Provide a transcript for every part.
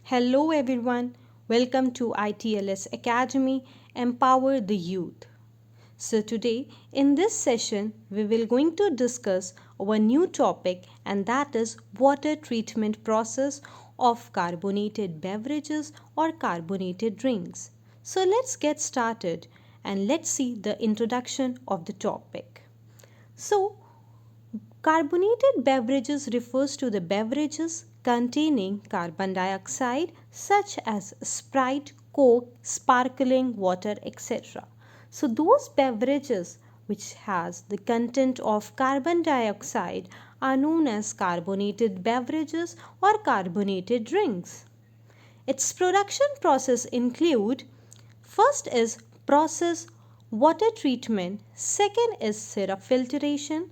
Hello everyone, welcome to ITLS Academy, Empower the Youth. So today in this session we will going to discuss our new topic, and that is water treatment process of carbonated beverages or carbonated drinks. So let's get started and let's see the introduction of the topic. So carbonated beverages refers to the beverages containing carbon dioxide such as Sprite, Coke, sparkling water, etc. So those beverages which has the content of carbon dioxide are known as carbonated beverages or carbonated drinks. Its production process include: first is process water treatment, second is syrup filtration,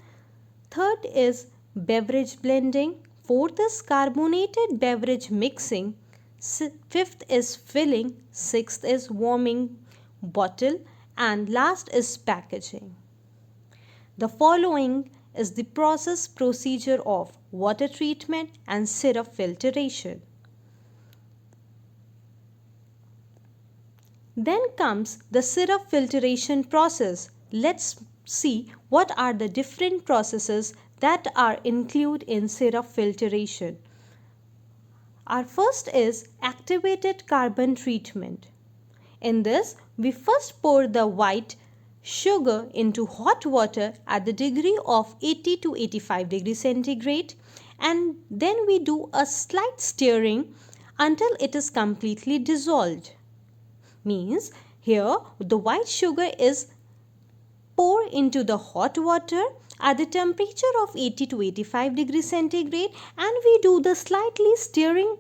third is beverage blending, fourth is carbonated beverage mixing, fifth is filling, sixth is warming bottle, and last is packaging. The following is the process procedure of water treatment and syrup filtration. Then comes the syrup filtration process. Let's see what are the different processes that are included in syrup filtration. Our first is activated carbon treatment. In this, we first pour the white sugar into hot water at the degree of 80 to 85 degrees centigrade, and then we do a slight stirring until it is completely dissolved. Means here the white sugar is poured into the hot water at the temperature of 80 to 85 degrees centigrade, and we do the slightly stirring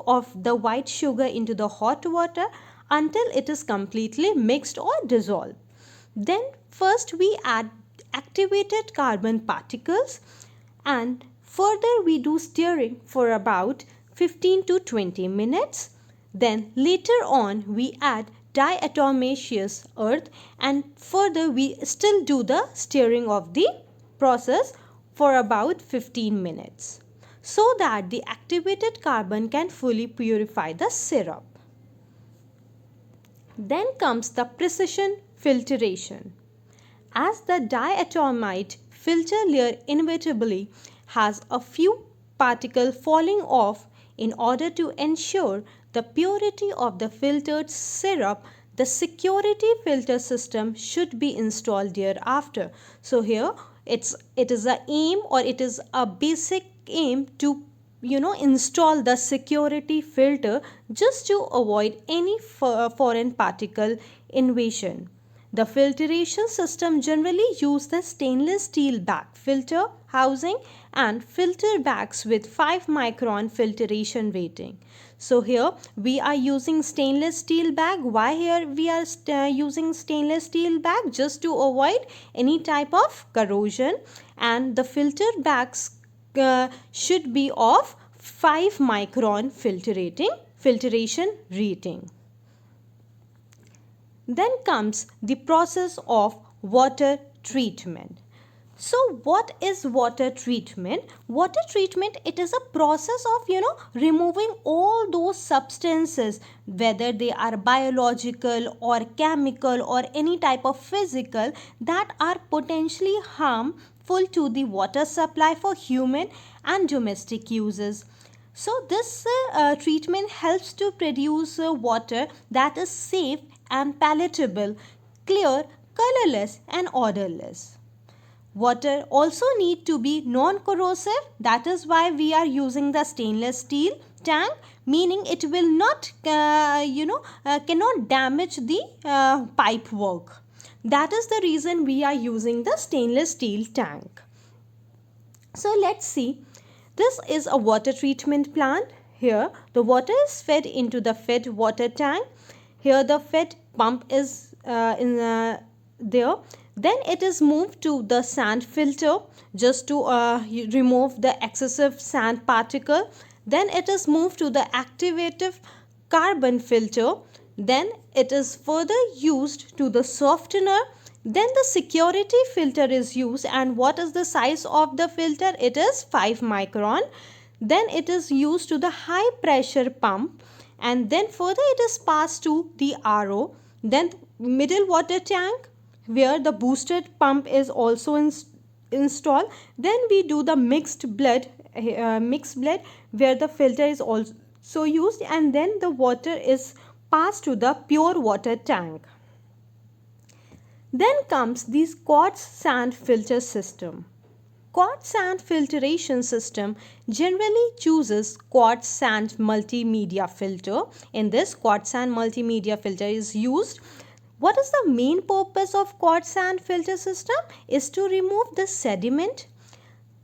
of the white sugar into the hot water until it is completely mixed or dissolved. Then first we add activated carbon particles, and further we do stirring for about 15 to 20 minutes. Then later on we add diatomaceous earth, and further we still do the stirring of the process for about 15 minutes so that the activated carbon can fully purify the syrup. Then comes the precision filtration. As the diatomite filter layer inevitably has a few particles falling off, in order to ensure the purity of the filtered syrup, the security filter system should be installed thereafter. So here it is a aim, or it is a basic aim to install the security filter just to avoid any foreign particle invasion. The filtration system generally use the stainless steel bag filter housing and filter bags with 5 micron filtration rating. So here we are using stainless steel bag. Why here we are using stainless steel bag? Just to avoid any type of corrosion, and the filter bags should be of 5 micron filtration rating. Then comes the process of water treatment. So what is water treatment? Water treatment, it is a process of removing all those substances, whether they are biological or chemical or any type of physical, that are potentially harmful to the water supply for human and domestic uses. So this treatment helps to produce water that is safe and palatable, clear, colorless and odorless. Water also need to be non-corrosive. That is why we are using the stainless steel tank, meaning it will not cannot damage the pipe work. That is the reason we are using the stainless steel tank. So let's see. This is a water treatment plant. Here the water is fed into the fed water tank. Here the fed pump is there. Then it is moved to the sand filter just to remove the excessive sand particle. Then it is moved to the activated carbon filter. Then it is further used to the softener. Then the security filter is used, and what is the size of the filter? It is 5 micron. then it is used to the high pressure pump, and then further it is passed to the RO, then middle water tank where the boosted pump is also installed. Then we do the mixed blood where the filter is also used, and then the water is passed to the pure water tank. Then comes the quartz sand filter system. Quartz sand filtration system generally chooses quartz sand multimedia filter. In this, quartz sand multimedia filter is used. What is the main purpose of quartz sand filter system? Is to remove the sediment,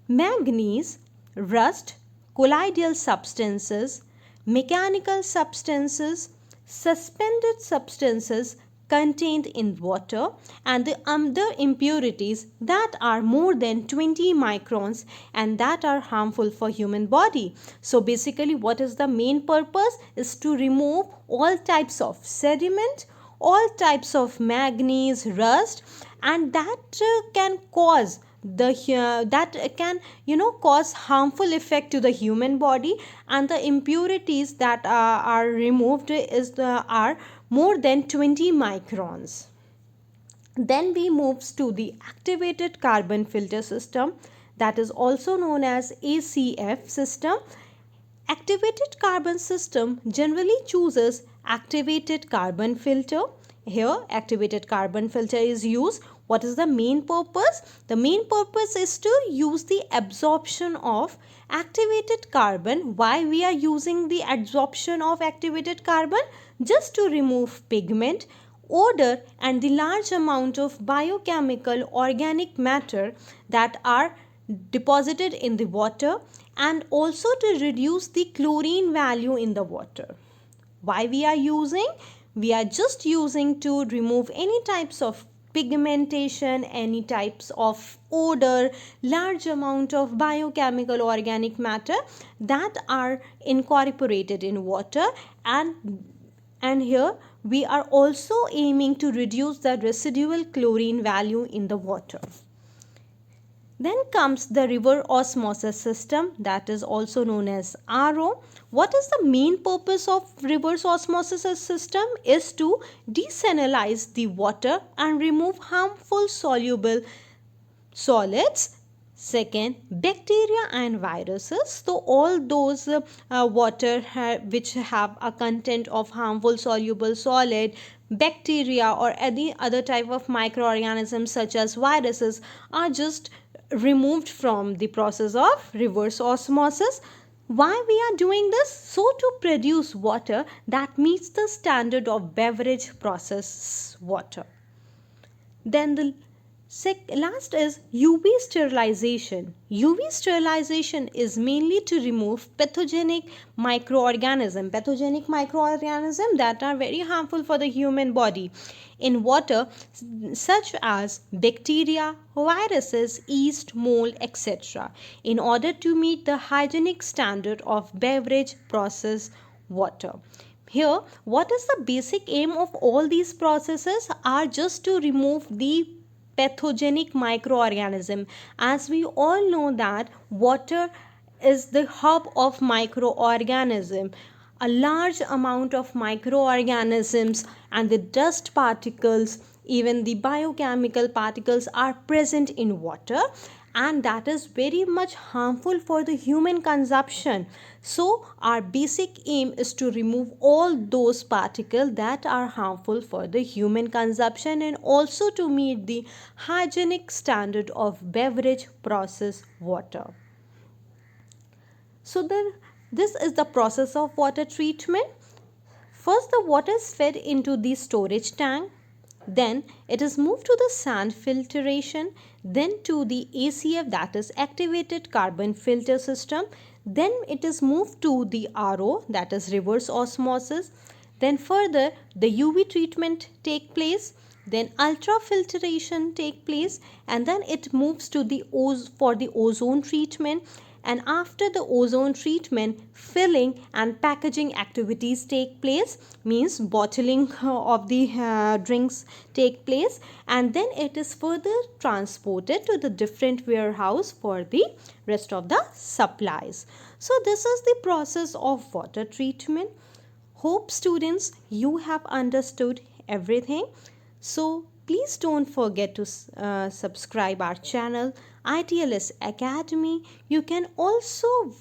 manganese, rust, colloidal substances, mechanical substances, suspended substances contained in water, and the other impurities that are more than 20 microns and that are harmful for human body. So basically, what is the main purpose? Is to remove all types of sediment, all types of manganese, rust, and that can cause cause harmful effect to the human body, and the impurities that are removed are more than 20 microns. Then we moves to the activated carbon filter system, that is also known as ACF system. Activated carbon system generally chooses activated carbon filter. Here activated carbon filter is used. What is the main purpose? The main purpose is to use the absorption of activated carbon. Why we are using the absorption of activated carbon? Just to remove pigment, odor, and the large amount of biochemical organic matter that are deposited in the water, and also to reduce the chlorine value in the water. Why we are using? We are just using to remove any types of pigmentation, any types of odor, large amount of biochemical organic matter that are incorporated in water, and here we are also aiming to reduce the residual chlorine value in the water. Then comes the river osmosis system, that is also known as RO. What is the main purpose of reverse osmosis system? Is to desalinate the water and remove harmful soluble solids. Second, bacteria and viruses. So all those water which have a content of harmful soluble solid, bacteria or any other type of microorganisms such as viruses are just removed from the process of reverse osmosis. Why we are doing this? So to produce water that meets the standard of beverage process water. Then the last is UV sterilization. UV sterilization is mainly to remove pathogenic microorganisms that are very harmful for the human body in water, such as bacteria, viruses, yeast, mold, etc., in order to meet the hygienic standard of beverage process water. Here, what is the basic aim of all these processes? Are just to remove the pathogenic microorganism. As we all know that water is the hub of microorganism. A large amount of microorganisms and the dust particles, even the biochemical particles are present in water, and that is very much harmful for the human consumption. So our basic aim is to remove all those particles that are harmful for the human consumption, and also to meet the hygienic standard of beverage process water. So this is the process of water treatment. First, the water is fed into the storage tank. Then it is moved to the sand filtration, then to the ACF, that is activated carbon filter system. Then it is moved to the RO, that is reverse osmosis. Then further the UV treatment take place. Then ultrafiltration take place, and then it moves to the for the ozone treatment, and after the ozone treatment, filling and packaging activities take place, means bottling of the drinks take place, and then it is further transported to the different warehouse for the rest of the supplies. So this is the process of water treatment. Hope students you have understood everything. So please don't forget to subscribe our channel ITLS Academy. You can also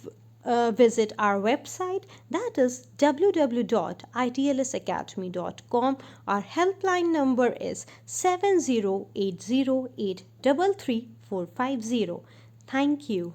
visit our website, that is www.itlsacademy.com. Our helpline number is 7080833450. Thank you.